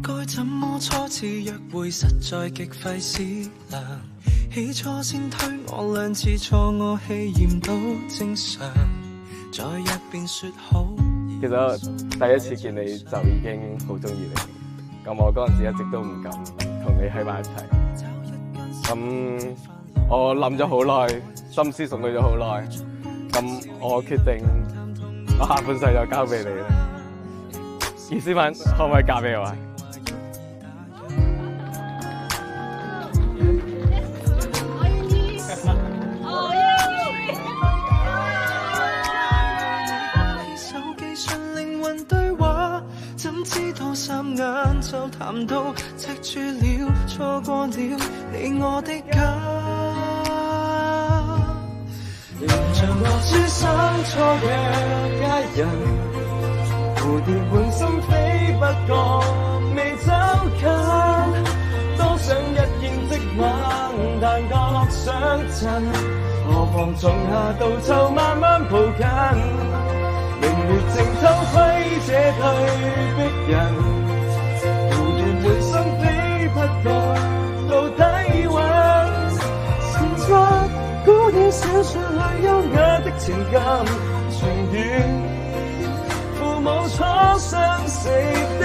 該怎麼初次約會實在極費思量，起初先推我兩次錯，我氣焰都正常，在一邊說好。其實第一次見你就已經好中意你，咁我嗰陣時一直都唔敢同你喺埋一齊，咁我諗咗好耐，心思熟慮咗好耐，咁我決定我下半世就交俾你啦。意思問可唔可以嫁俾我啊？知道霎眼就談到赤柱了，錯過了你我的家。像我書生初約佳人，蝴蝶滿心飛，不覺未走近。多想一見即吻，但覺相襯，何妨從夏到秋慢慢抱緊。明月正偷窺這對璧人，蝴蝶滿心飛，不覺到底蘊。前冊古典小說裏優雅的情感，長遠父母初相識的